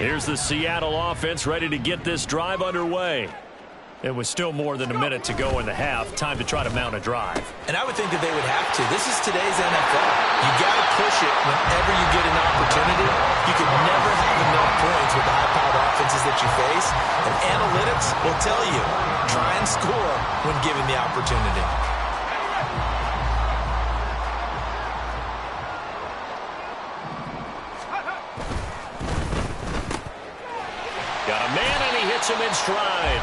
Here's the Seattle offense ready to get this drive underway. It was still more than a minute to go in the half. Time to try to mount a drive. And I would think that they would have to. This is today's NFL. You got to push it whenever you get an opportunity. You can never have enough points with the high-powered offenses that you face. And analytics will tell you, try and score when given the opportunity. Got a man, and he hits him in stride.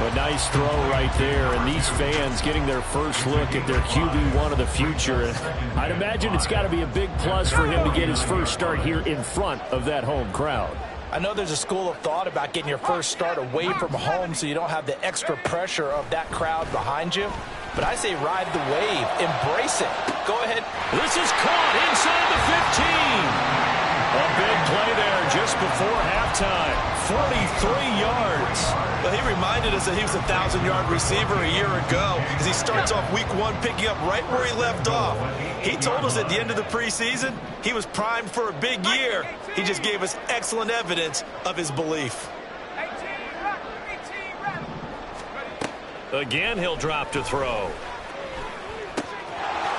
A nice throw right there, and these fans getting their first look at their QB1 of the future. And I'd imagine it's got to be a big plus for him to get his first start here in front of that home crowd. I know there's a school of thought about getting your first start away from home so you don't have the extra pressure of that crowd behind you. But I say ride the wave. Embrace it. Go ahead. This is caught inside the 15. A big play there just before halftime. 43 yards. Well, he reminded us that he was a 1,000-yard receiver a year ago as he starts off week one picking up right where he left off. He told us at the end of the preseason he was primed for a big year. He just gave us excellent evidence of his belief. Again, he'll drop to throw.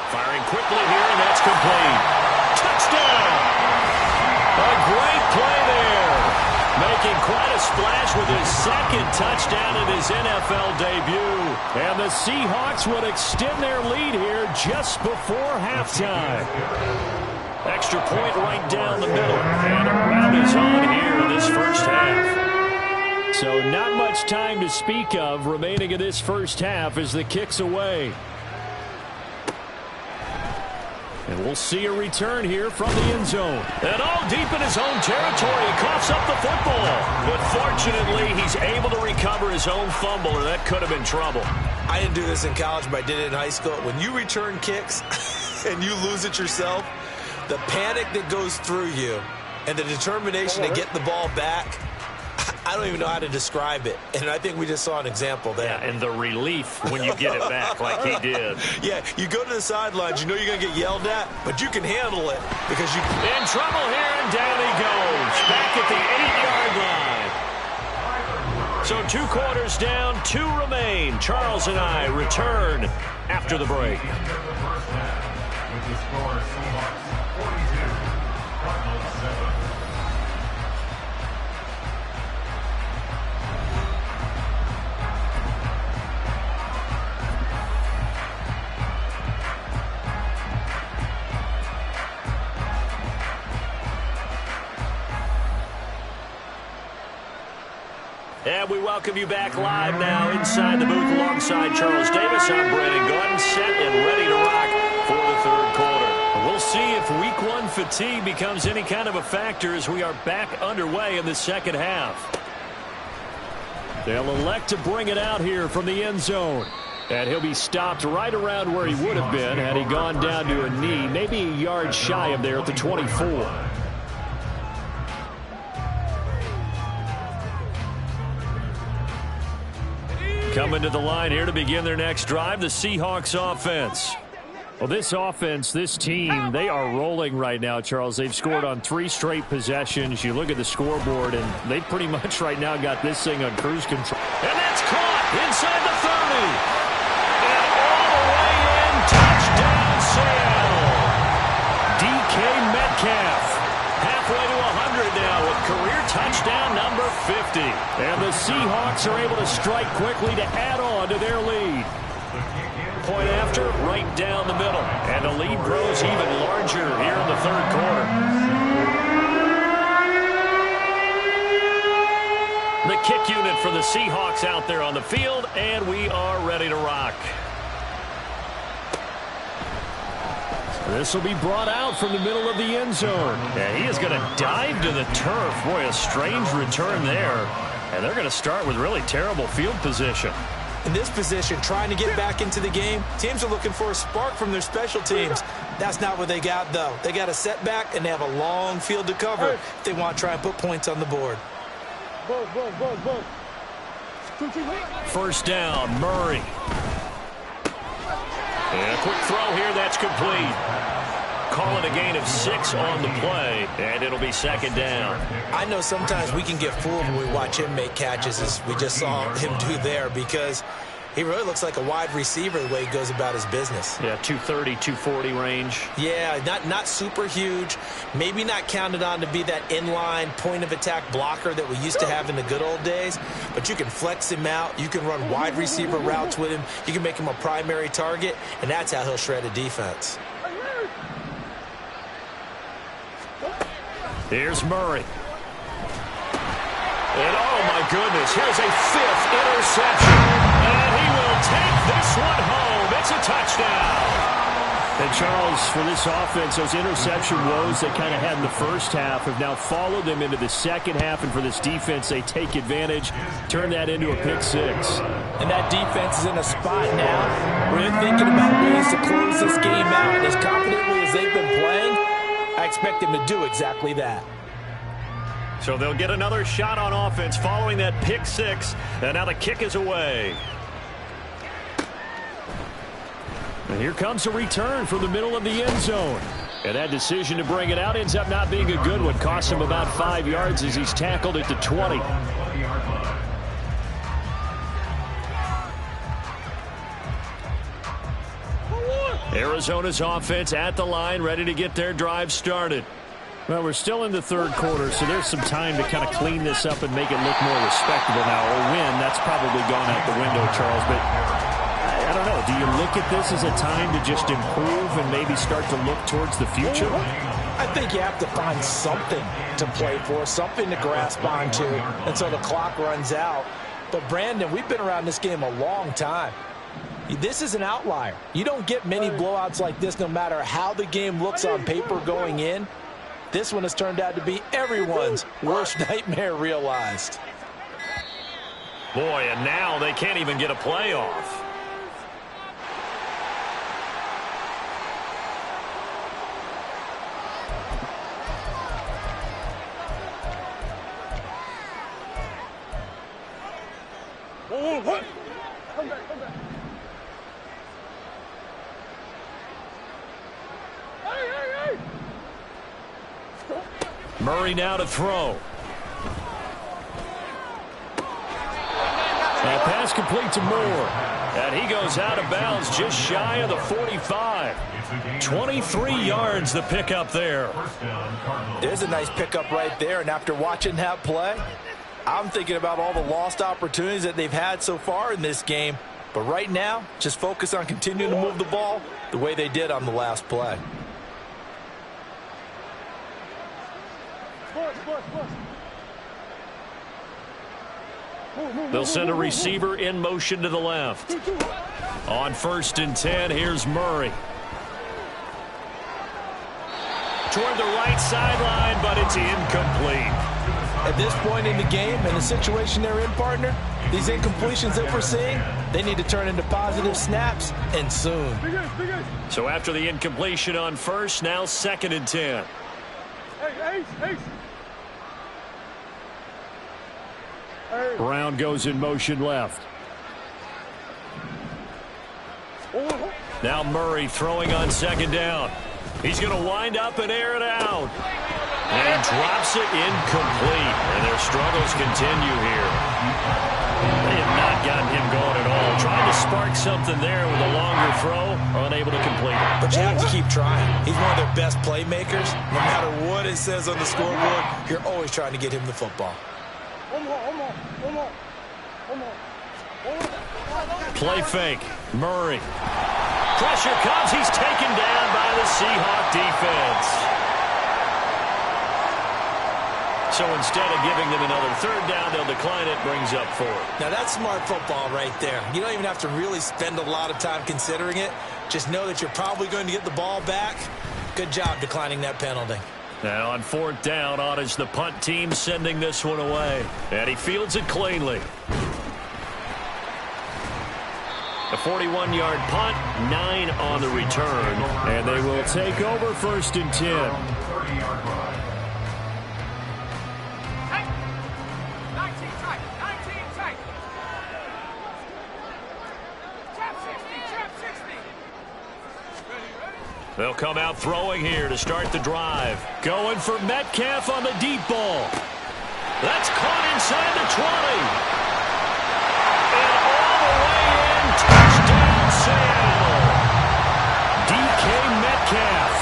Firing quickly here, and that's complete. Touchdown! A great play there. Making quite a splash with his second touchdown in his NFL debut. And the Seahawks would extend their lead here just before halftime. Extra point right down the middle. And a rout is on here in this first half. So not much time to speak of remaining in this first half as the kick's away. And we'll see a return here from the end zone. And all deep in his own territory, he coughs up the football. But fortunately, he's able to recover his own fumble, and that could have been trouble. I didn't do this in college, but I did it in high school. When you return kicks and you lose it yourself, the panic that goes through you and the determination to get the ball back, I don't even know how to describe it. And I think we just saw an example there. Yeah, and the relief when you get it back like he did. Yeah, you go to the sidelines, you know you're going to get yelled at, but you can handle it because you... In trouble here, and down he goes. Back at the 8-yard line. So 2 quarters down, 2 remain. Charles and I return after the break. With the score, Seahawks 42, Cardinals 7. And we welcome you back live now inside the booth alongside Charles Davis. I'm Brandon Gordon, set and ready to rock for the third quarter. We'll see if week 1 fatigue becomes any kind of a factor as we are back underway in the second half. They'll elect to bring it out here from the end zone. And he'll be stopped right around where he would have been had he gone down to a knee, maybe a yard shy of there at the 24. Coming to the line here to begin their next drive, the Seahawks offense. Well, this offense, this team, they are rolling right now, Charles. They've scored on 3 straight possessions. You look at the scoreboard, and they pretty much right now got this thing on cruise control. And that's caught inside the 30. And all the way in, touchdown Seattle. DK Metcalf. Halfway to 100 now with career touchdown number 50. And the Seahawks are able to strike quickly to add on to their lead. Point after, right down the middle. And the lead grows even larger here in the third quarter. The kick unit for the Seahawks out there on the field, and we are ready to rock. This will be brought out from the middle of the end zone. And he is going to dive to the turf. Boy, a strange return there. And they're going to start with really terrible field position. In this position, trying to get back into the game, teams are looking for a spark from their special teams. That's not what they got, though. They got a setback, and they have a long field to cover if they want to try and put points on the board. First down, Murray. And a quick throw here, that's complete. call it a gain of 6 on the play, and it'll be second down. I know sometimes we can get fooled when we watch him make catches, as we just saw him do there, because he really looks like a wide receiver the way he goes about his business. Yeah, 230, 240 range. Yeah, not super huge. Maybe not counted on to be that inline point-of-attack blocker that we used to have in the good old days. But you can flex him out. You can run wide receiver routes with him. You can make him a primary target, and that's how he'll shred a defense. Here's Murray. And oh my goodness, here's a 5th interception. And he will take this one home. It's a touchdown. And Charles, for this offense, those interception woes they kind of had in the first half have now followed them into the second half. And for this defense, they take advantage, turn that into a pick 6. And that defense is in a spot now where they're thinking about ways to close this game out. And as confidently as they've been playing, I expect them to do exactly that. So they'll get another shot on offense following that pick 6. And now the kick is away. And here comes a return from the middle of the end zone. And that decision to bring it out ends up not being a good one. Costs him about 5 yards as he's tackled at the 20. Arizona's offense at the line, ready to get their drive started. Well, we're still in the third quarter, so there's some time to kind of clean this up and make it look more respectable now. Or win, that's probably gone out the window, Charles. But I don't know. Do you look at this as a time to just improve and maybe start to look towards the future? I think you have to find something to play for, something to grasp onto until the clock runs out. But, Brandon, we've been around this game a long time. This is an outlier. You don't get many blowouts like this no matter how the game looks on paper going in. This one has turned out to be everyone's worst nightmare realized. Boy, and now they can't even get a playoff. Murray now to throw. That pass complete to Moore. And he goes out of bounds just shy of the 45. 23 yards the pickup there. There's a nice pickup right there. And after watching that play, I'm thinking about all the lost opportunities that they've had so far in this game. But right now, just focus on continuing to move the ball the way they did on the last play. They'll send a receiver in motion to the left. On 1st and 10, here's Murray. Toward the right sideline, but it's incomplete. At this point in the game and the situation they're in, partner, these incompletions that we're seeing, they need to turn into positive snaps, and soon. So after the incompletion on 1st, now 2nd and 10. Brown goes in motion left. Now Murray throwing on 2nd down. He's going to wind up and air it out. And he drops it incomplete. And their struggles continue here. They have not gotten him going at all. Trying to spark something there with a longer throw, unable to complete it. But you have to keep trying. He's one of their best playmakers. No matter what it says on the scoreboard, you're always trying to get him the football. Play fake. Murray. Pressure comes. He's taken down by the Seahawk defense. So instead of giving them another 3rd down, they'll decline it. Brings up 4. Now that's smart football right there. You don't even have to really spend a lot of time considering it. Just know that you're probably going to get the ball back. Good job declining that penalty. Now on 4th down, on is the punt team sending this one away. And he fields it cleanly. A 41-yard punt, 9 on the return. And they will take over 1st and 10. They'll come out throwing here to start the drive. Going for Metcalf on the deep ball. That's caught inside the 20. And all the way in, touchdown Seattle. DK Metcalf,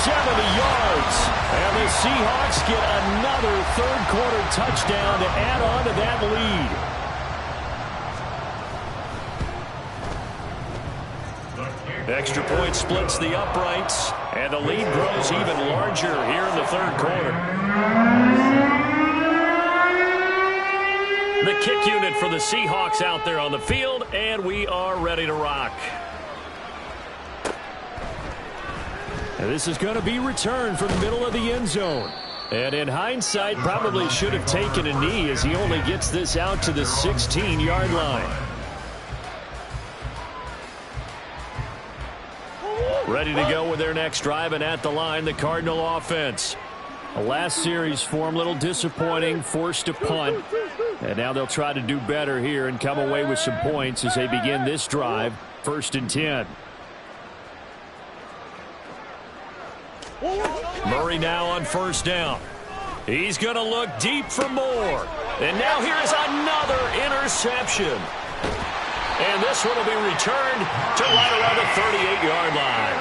70 yards. And the Seahawks get another third-quarter touchdown to add on to that lead. Extra point splits the uprights, and the lead grows even larger here in the third quarter. The kick unit for the Seahawks out there on the field, and we are ready to rock. And this is going to be returned from the middle of the end zone. And in hindsight, probably should have taken a knee as he only gets this out to the 16-yard line. Ready to go with their next drive, and at the line, the Cardinal offense. The last series for them, a little disappointing, forced to punt. And now they'll try to do better here and come away with some points as they begin this drive, 1st and 10. Murray now on 1st down. He's going to look deep for more. And now here's another interception. And this one will be returned to right around the 38-yard line.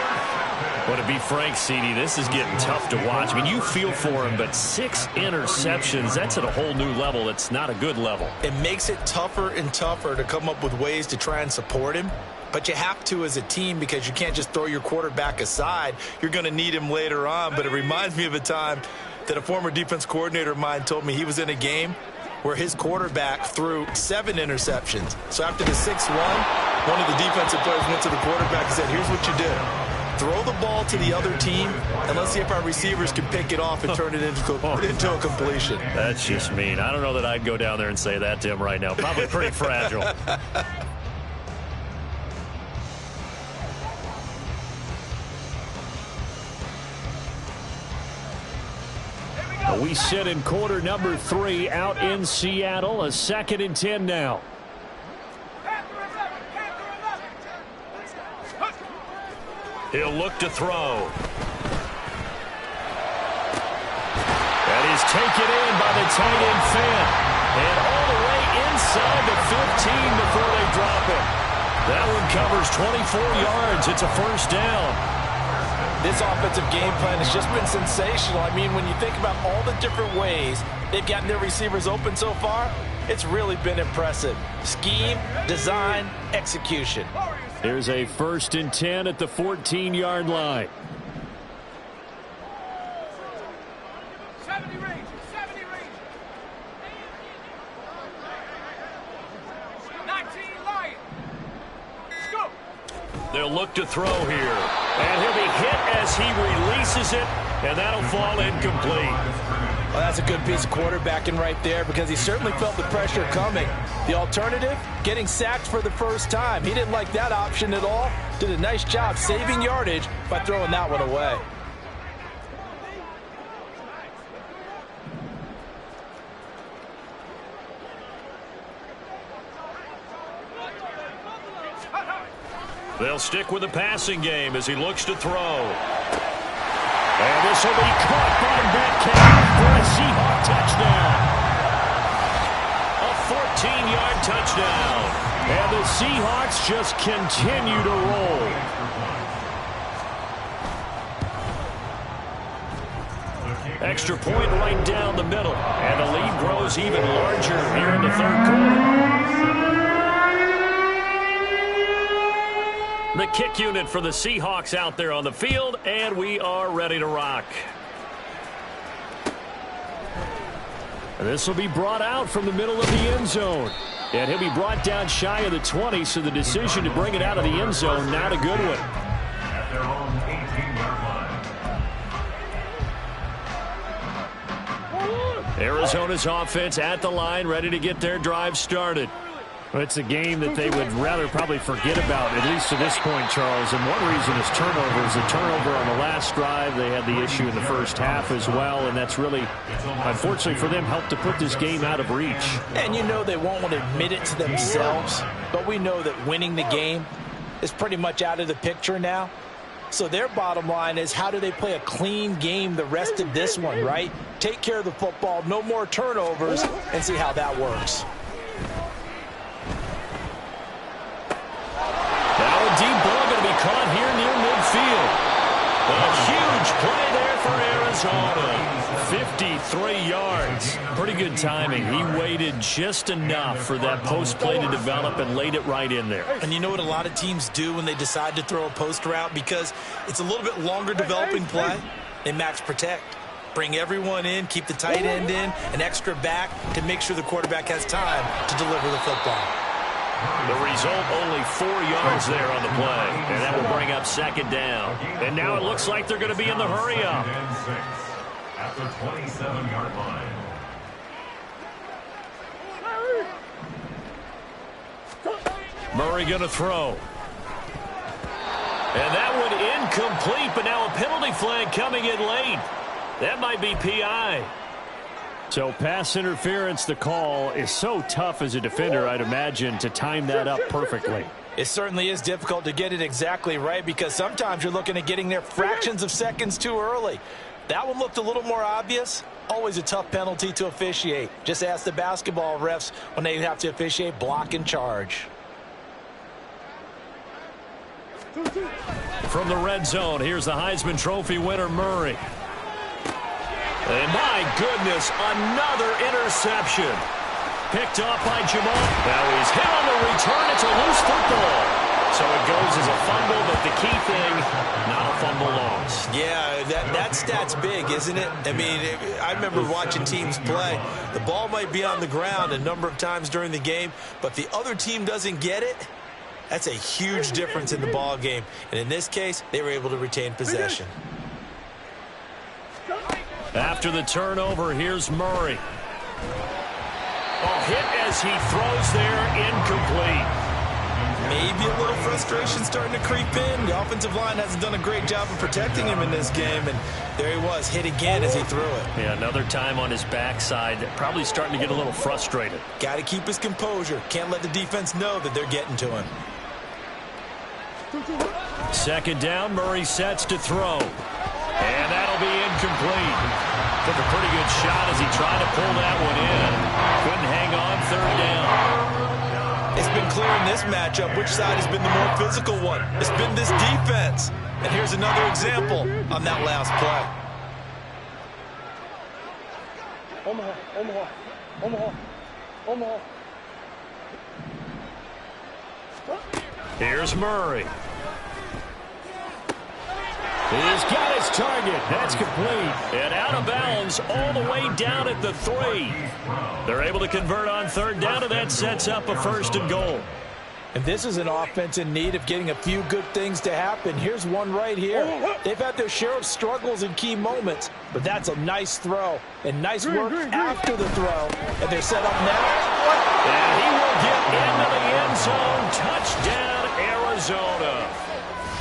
But to be frank, CD, this is getting tough to watch. I mean, you feel for him, but 6 interceptions, that's at a whole new level. It's not a good level. It makes it tougher and tougher to come up with ways to try and support him. But you have to as a team because you can't just throw your quarterback aside. You're going to need him later on. But it reminds me of a time that a former defense coordinator of mine told me he was in a game where his quarterback threw 7 interceptions. So after the 6th one of the defensive players went to the quarterback and said, here's what you do. Throw the ball to the other team, and let's see if our receivers can pick it off and turn it into a completion. That's just mean. I don't know that I'd go down there and say that to him right now. Probably pretty fragile. We sit in quarter number 3 out in Seattle. A 2nd and 10 now. He'll look to throw. And he's taken in by the tight end Fant. And all the way inside the 15 before they drop it. That one covers 24 yards. It's a 1st down. This offensive game plan has just been sensational. I mean, when you think about all the different ways they've gotten their receivers open so far, it's really been impressive. Scheme, design, execution. Here's a 1st and 10 at the 14-yard line. 70 range. 19 Lion. Let's go. They'll look to throw here. And he'll be hit as he releases it, and that'll fall incomplete. Well, that's a good piece of quarterbacking right there because he certainly felt the pressure coming. The alternative, getting sacked for the first time. He didn't like that option at all. Did a nice job saving yardage by throwing that one away. They'll stick with the passing game as he looks to throw. And this will be caught by Metcalf for a Seahawk touchdown. A 14-yard touchdown. And the Seahawks just continue to roll. Extra point right down the middle. And the lead grows even larger here in the third quarter. The kick unit for the Seahawks out there on the field, and we are ready to rock. And this will be brought out from the middle of the end zone. And he'll be brought down shy of the 20, so the decision to bring it out of the end zone, not a good one. At their own 18-yard line. Arizona's offense at the line, ready to get their drive started. Well, it's a game that they would rather probably forget about, at least to this point, Charles. And one reason is turnovers. A turnover on the last drive. They had the issue in the first half as well, and that's really, unfortunately for them, helped to put this game out of reach. And you know they won't want to admit it to themselves, but we know that winning the game is pretty much out of the picture now. So their bottom line is, how do they play a clean game the rest of this one, right? Take care of the football, no more turnovers, and see how that works. Now a deep ball going to be caught here near midfield. A huge play there for Arizona. 53 yards. Pretty good timing. He waited just enough for that post play to develop and laid it right in there. And you know what a lot of teams do when they decide to throw a post route? Because it's a little bit longer developing play. They max protect. Bring everyone in, keep the tight end in, an extra back to make sure the quarterback has time to deliver the football. The result, only 4 yards there on the play. And that will bring up second down. And now it looks like they're going to be in the hurry up. At the 27-yard line. Murray going to throw. And that one incomplete, but now a penalty flag coming in late. That might be PI. So pass interference, the call is so tough as a defender, I'd imagine, to time that up perfectly. It certainly is difficult to get it exactly right, because sometimes you're looking at getting there fractions of seconds too early. That one looked a little more obvious. Always a tough penalty to officiate. Just ask the basketball refs when they have to officiate block and charge. From the red zone, here's the Heisman Trophy winner, Murray. And my goodness, another interception. Picked off by Jamal. Now he's hit on the return. It's a loose football. So it goes as a fumble, but the key thing, not a fumble loss. Yeah, that stat's big, isn't it? I mean, I remember watching teams play. The ball might be on the ground a number of times during the game, but the other team doesn't get it. That's a huge difference in the ball game. And in this case, they were able to retain possession. After the turnover, here's Murray. Hit as he throws there, incomplete. Maybe a little frustration starting to creep in. The offensive line hasn't done a great job of protecting him in this game, and there he was, hit again as he threw it. Yeah, another time on his backside, probably starting to get a little frustrated. Got to keep his composure. Can't let the defense know that they're getting to him. Second down, Murray sets to throw. And that'll be incomplete. Took a pretty good shot as he tried to pull that one in. Couldn't hang on, third down. It's been clear in this matchup which side has been the more physical one. It's been this defense. And here's another example on that last play. Omaha. Here's Murray. He's got his target. That's complete. And out of bounds all the way down at the 3. They're able to convert on third down, and that sets up a 1st and goal. And this is an offense in need of getting a few good things to happen. Here's one right here. They've had their share of struggles in key moments, but that's a nice throw. And nice work after the throw. And they're set up now. And he will get into the end zone. Touchdown, Arizona.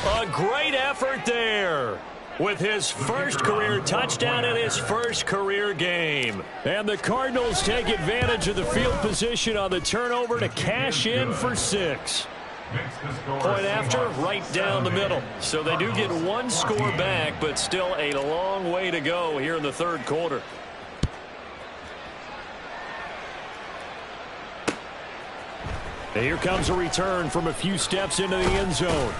A great effort there with his first career touchdown in his first career game. And the Cardinals take advantage of the field position on the turnover to cash in for 6. Point after, right down the middle. So they do get one score back, but still a long way to go here in the third quarter. And here comes a return from a few steps into the end zone.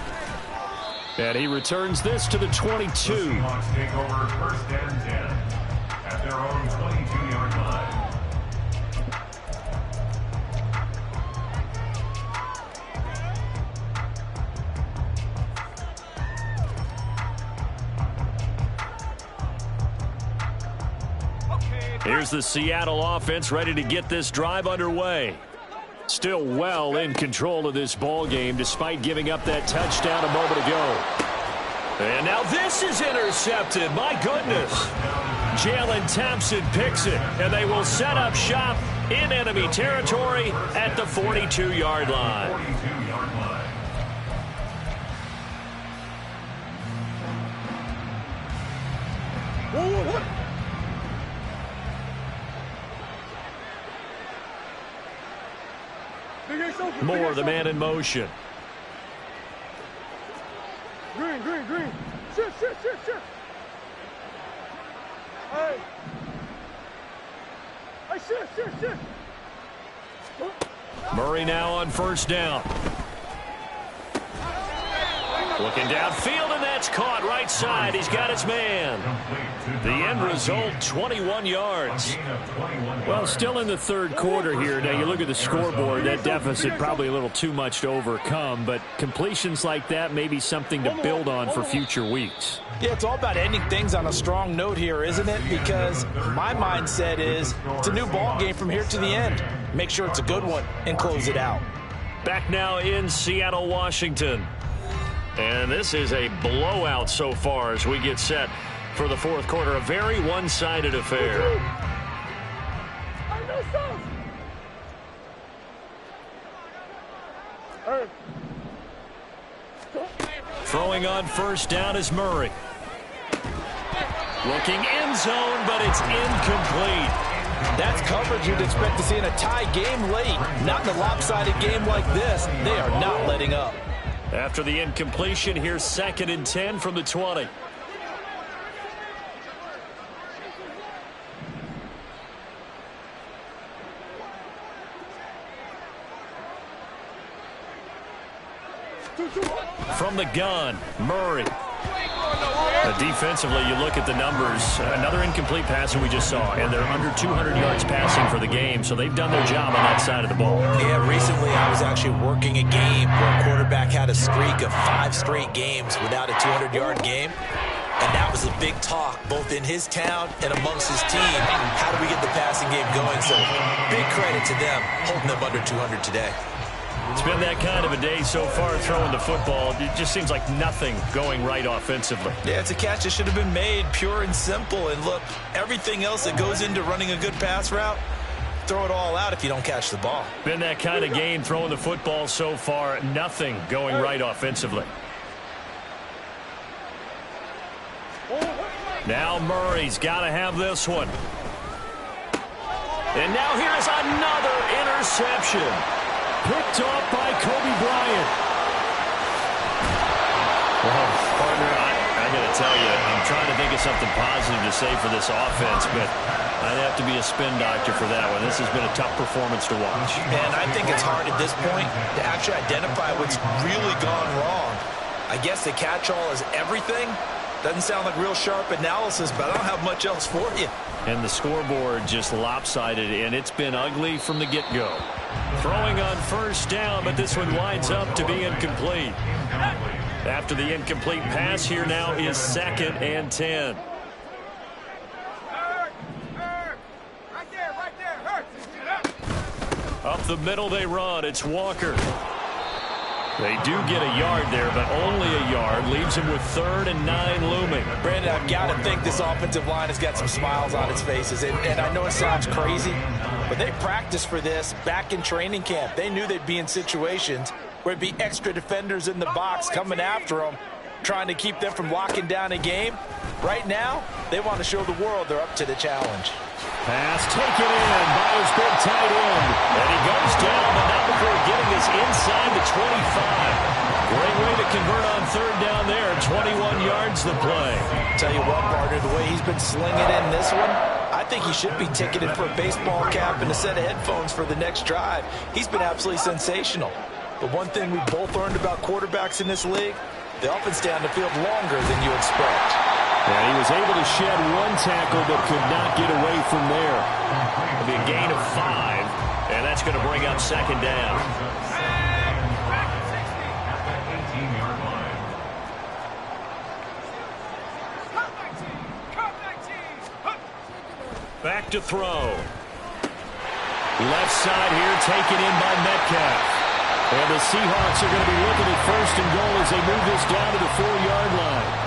And he returns this to the 22. The Seahawks take over 1st and 10 at their own 22-yard line. Here's the Seattle offense ready to get this drive underway. Still well in control of this ball game despite giving up that touchdown a moment ago. And now this is intercepted. My goodness. Jalen Thompson picks it, and they will set up shop in enemy territory at the 42-yard line. 42-yard line. Moore, the man in motion. Green. Shift. Hey. Hey, shift. Murray now on first down. Looking downfield, and that's caught right side. He's got his man. The end result, 21 yards. Well, still in the third quarter here. Now, you look at the scoreboard, that deficit probably a little too much to overcome, but completions like that may be something to build on for future weeks. Yeah, it's all about ending things on a strong note here, isn't it? Because my mindset is it's a new ball game from here to the end. Make sure it's a good one and close it out. Back now in Seattle, Washington. And this is a blowout so far as we get set for the fourth quarter. A very one-sided affair. Throwing on first down is Murray. Looking end zone, but it's incomplete. That's coverage you'd expect to see in a tie game late. Not in a lopsided game like this. They are not letting up. After the incompletion, here's 2nd and 10 from the 20. From the gun, Murray. Defensively, you look at the numbers. Another incomplete pass that we just saw, and they're under 200 yards passing for the game, so they've done their job on that side of the ball. Yeah, recently I was actually working a game where a quarterback had a streak of 5 straight games without a 200-yard game, and that was a big talk both in his town and amongst his team. How do we get the passing game going? So big credit to them holding them under 200 today. It's been that kind of a day so far throwing the football. It just seems like nothing going right offensively. Yeah, it's a catch that should have been made, pure and simple. And look, everything else that goes into running a good pass route, throw it all out if you don't catch the ball. Been that kind of game throwing the football so far. Nothing going right offensively. Now Murray's got to have this one. And now here's another interception. Picked off by Kobe Bryant. Well, partner, I got to tell you, I'm trying to think of something positive to say for this offense, but I'd have to be a spin doctor for that one. This has been a tough performance to watch. And I think it's hard at this point to actually identify what's really gone wrong. I guess the catch-all is everything. Doesn't sound like real sharp analysis, but I don't have much else for you. And the scoreboard just lopsided, and it's been ugly from the get-go. Throwing on first down, but this one winds up to be incomplete. After the incomplete pass, here now is 2nd and 10. Up the middle they run. It's Walker. They do get a yard there, but only a yard. Leaves him with 3rd and 9 looming. Brandon, I've got to think this offensive line has got some smiles on its faces. And I know it sounds crazy, but they practiced for this back in training camp. They knew they'd be in situations where it'd be extra defenders in the box coming after them, trying to keep them from locking down a game. Right now, they want to show the world they're up to the challenge. Pass taken in by his big tight end. And he goes down, but not before getting us inside the 25. Great way to convert on 3rd down there. 21 yards the play. Tell you what, partner, the way he's been slinging in this one, I think he should be ticketed for a baseball cap and a set of headphones for the next drive. He's been absolutely sensational. But one thing we both learned about quarterbacks in this league, they often stay on the field longer than you expect. And he was able to shed 1 tackle but could not get away from there. It'll be a gain of 5, and that's going to bring up 2nd down. Back to throw. Left side here taken in by Metcalf. And the Seahawks are going to be looking at 1st and goal as they move this down to the 4-yard line.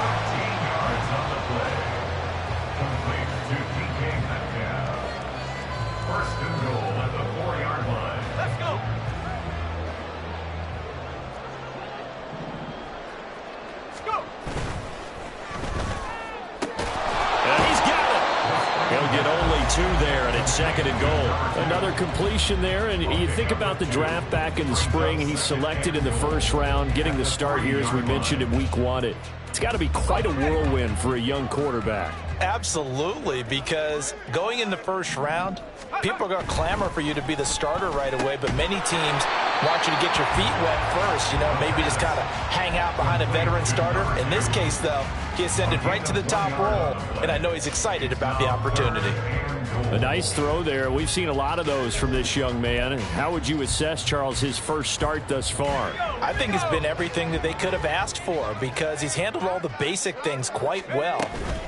There, and it's 2nd and goal. Another completion there, and you think about the draft back in the spring. He's selected in the 1st round, getting the start here, as we mentioned, in week 1 at It's got to be quite a whirlwind for a young quarterback. Absolutely, because going in the first round, people are going to clamor for you to be the starter right away, but many teams want you to get your feet wet first, maybe just kind of hang out behind a veteran starter. In this case, though, he ascended right to the top role, and I know he's excited about the opportunity. A nice throw there. We've seen a lot of those from this young man. How would you assess, Charles, his first start thus far? I think it's been everything that they could have asked for because he's handled all the basic things quite well.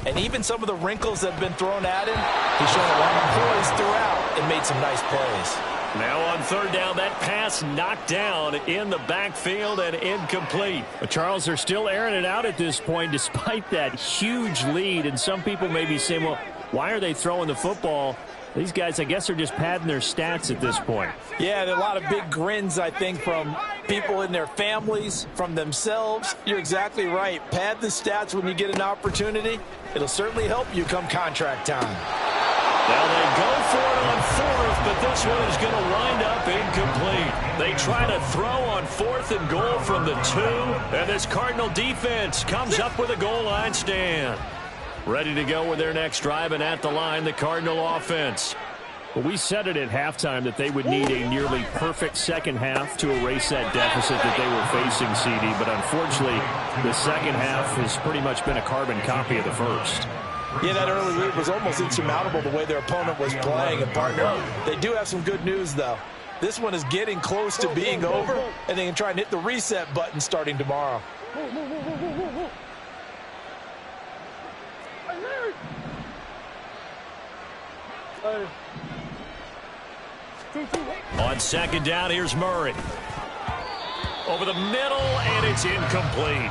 And even some of the wrinkles that have been thrown at him, he's shown a lot of poise throughout and made some nice plays. Now on third down, that pass knocked down in the backfield and incomplete. But Charles, they're still airing it out at this point despite that huge lead. And some people may be saying, well, why are they throwing the football? These guys, I guess, are just padding their stats at this point. Yeah, there are a lot of big grins, I think, from people in their families, from themselves. You're exactly right. Pad the stats when you get an opportunity. It'll certainly help you come contract time. Now they go for it on fourth, but this one is going to wind up incomplete. They try to throw on 4th and goal from the 2, and this Cardinal defense comes up with a goal line stand. Ready to go with their next drive, and at the line, the Cardinal offense. Well, we said it at halftime that they would need a nearly perfect second half to erase that deficit that they were facing, CD, but unfortunately, the second half has pretty much been a carbon copy of the first. Yeah, that early lead was almost insurmountable the way their opponent was playing. And, partner, they do have some good news, though. This one is getting close to being over, and they can try and hit the reset button starting tomorrow. On second down, here's Murray. Over the middle, and it's incomplete.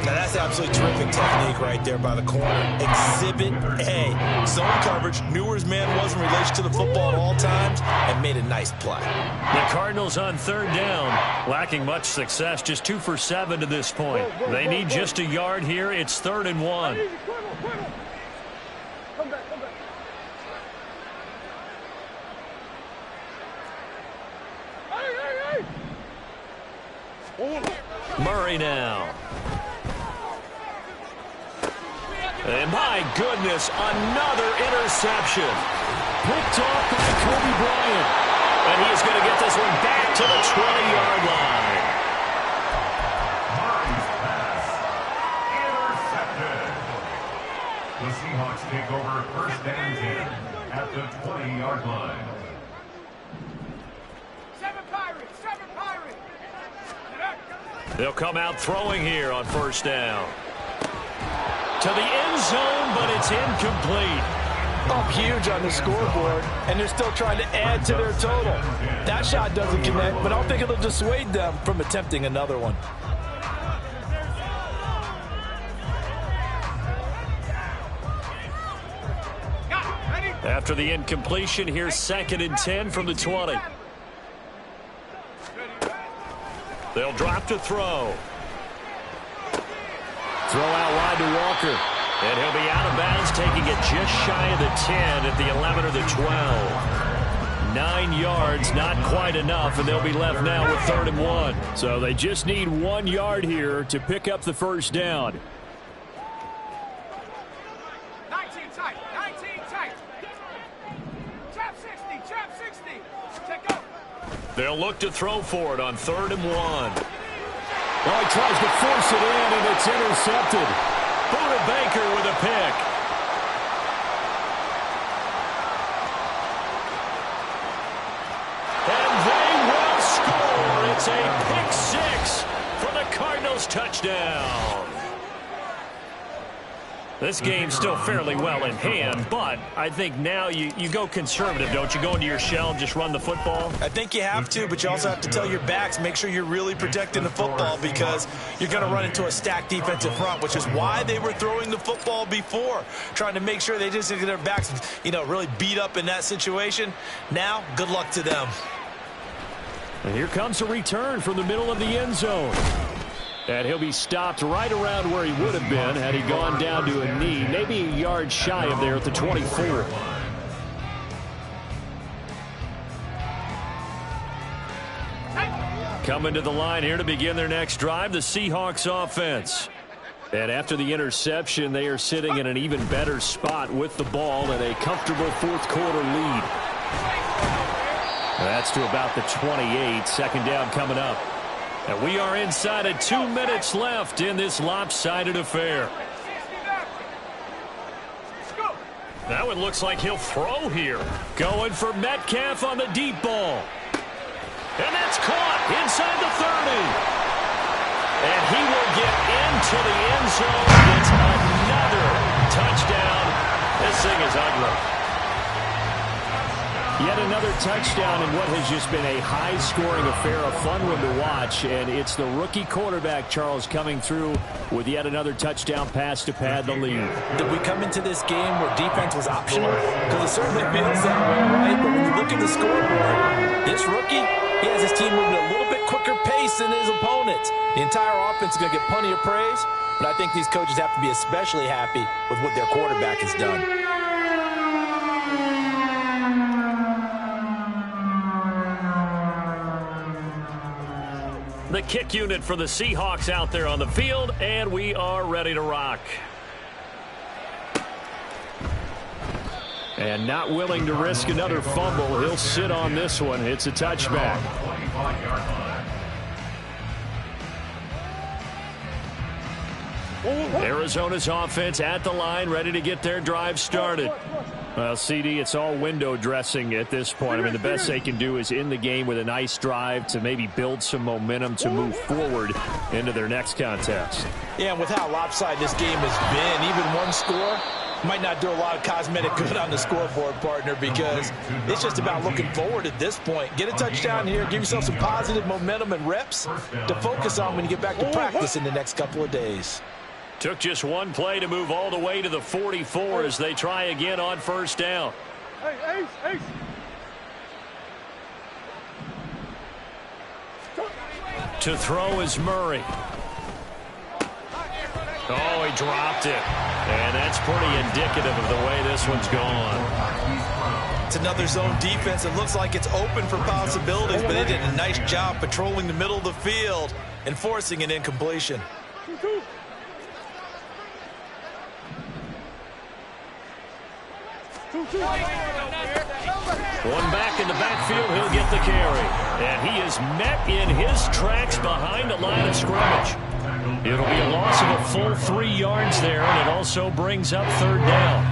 Now that's absolutely terrific technique right there by the corner. Exhibit A. Zone coverage, knew where his man was in relation to the football at all times, and made a nice play. The Cardinals on third down, lacking much success, just 2 for 7 to this point. They need just a yard here. It's 3rd and 1. Come back. Murray now. And my goodness, another interception. Picked off by Kobe Bryant. And he's going to get this one back to the 20-yard line. Murray's pass. Intercepted. The Seahawks take over 1st and 10 at the 20-yard line. 7 Pirates. They'll come out throwing here on 1st down. To the end zone, but it's incomplete. Up huge on the scoreboard, and they're still trying to add to their total. That shot doesn't connect, but I don't think it'll dissuade them from attempting another one. After the incompletion, here's 2nd and 10 from the 20. They'll drop to throw. Throw out wide to Walker. And he'll be out of bounds, taking it just shy of the 10 at the 11 or the 12. 9 yards, not quite enough, and they'll be left now with 3rd and 1. So they just need 1 yard here to pick up the 1st down. 19 tight. Trap 60. Check out. They'll look to throw for it on 3rd and 1. Well, he tries to force it in, and it's intercepted. Buda Baker with a pick. And they will score. It's a pick 6 for the Cardinals touchdown. This game's still fairly well in hand, but I think now you go conservative, don't you? Go into your shell and just run the football? I think you have to, but you also have to tell your backs, make sure you're really protecting the football because you're going to run into a stacked defensive front, which is why they were throwing the football before, trying to make sure they just get their backs, really beat up in that situation. Now, good luck to them. And here comes a return from the middle of the end zone. And he'll be stopped right around where he would have been had he gone down to a knee, maybe a yard shy of there at the 24. Coming to the line here to begin their next drive, the Seahawks offense. And after the interception, they are sitting in an even better spot with the ball and a comfortable fourth-quarter lead. That's to about the 28. Second down coming up. And we are inside of 2 minutes left in this lopsided affair. Now it looks like he'll throw here. Going for Metcalf on the deep ball. And that's caught inside the 30. And he will get into the end zone. It's another touchdown. This thing is ugly. Yet another touchdown in what has just been a high-scoring affair, a fun one to watch. And it's the rookie quarterback, Charles, coming through with yet another touchdown pass to pad the lead. Did we come into this game where defense was optional? Because it certainly feels that way, right? But when you look at the scoreboard, this rookie, he has his team moving at a little bit quicker pace than his opponents. The entire offense is going to get plenty of praise, but I think these coaches have to be especially happy with what their quarterback has done. The kick unit for the Seahawks out there on the field, and we are ready to rock. And not willing to risk another fumble. He'll sit on this one. It's a touchback. Arizona's offense at the line, ready to get their drive started. Well, CD, it's all window dressing at this point. I mean, the best they can do is in the game with a nice drive to maybe build some momentum to move forward into their next contest. Yeah, and with how lopsided this game has been, even one score might not do a lot of cosmetic good on the scoreboard, partner, because it's just about looking forward at this point. Get a touchdown here, give yourself some positive momentum and reps to focus on when you get back to practice in the next couple of days. Took just one play to move all the way to the 44 as they try again on first down. Hey, Ace. To throw is Murray. Oh, he dropped it. And that's pretty indicative of the way this one's gone. It's another zone defense. It looks like it's open for possibilities, but they did a nice job patrolling the middle of the field and forcing an incompletion. One back in the backfield, he'll get the carry. And he is met in his tracks behind the line of scrimmage. It'll be a loss of a full 3 yards there, and it also brings up third down.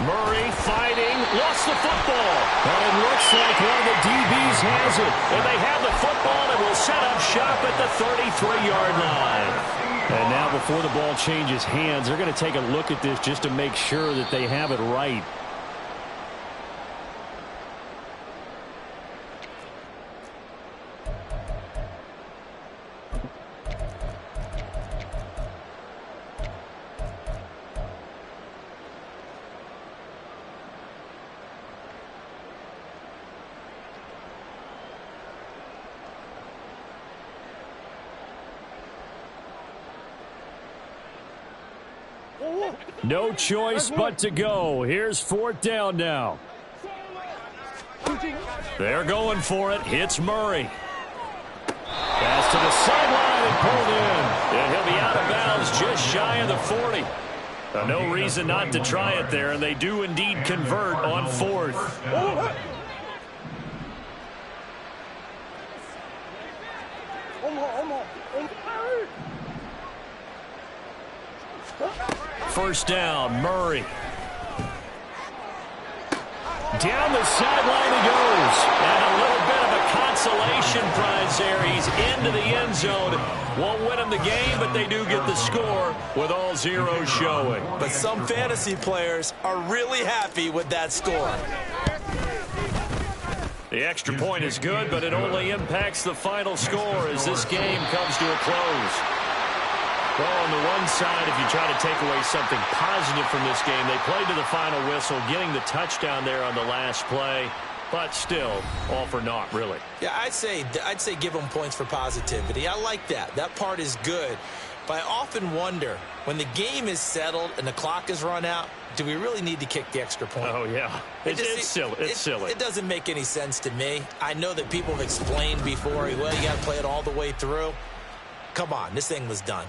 Murray fighting, lost the football. And it looks like one of the DBs has it. And they have the football and will set up shop at the 33-yard line. And now before the ball changes hands, they're going to take a look at this just to make sure that they have it right. No choice but to go. Here's fourth down now. They're going for it. Hits Murray. Pass to the sideline and pulled in. And he'll be out of bounds just shy of the 40. No reason not to try it there, and they do indeed convert on fourth. First down, Murray. Down the sideline he goes. And a little bit of a consolation prize there. He's into the end zone. Won't win him the game, but they do get the score with all zeros showing. But some fantasy players are really happy with that score. The extra point is good, but it only impacts the final score as this game comes to a close. Well, on the one side, if you try to take away something positive from this game, they played to the final whistle, getting the touchdown there on the last play, but still, all for naught, really. Yeah, I'd say give them points for positivity. I like that. That part is good. But I often wonder, when the game is settled and the clock is run out, do we really need to kick the extra point? Oh, yeah. It's silly. It's silly. It doesn't make any sense to me. I know that people have explained before, well, you got to play it all the way through. Come on, this thing was done.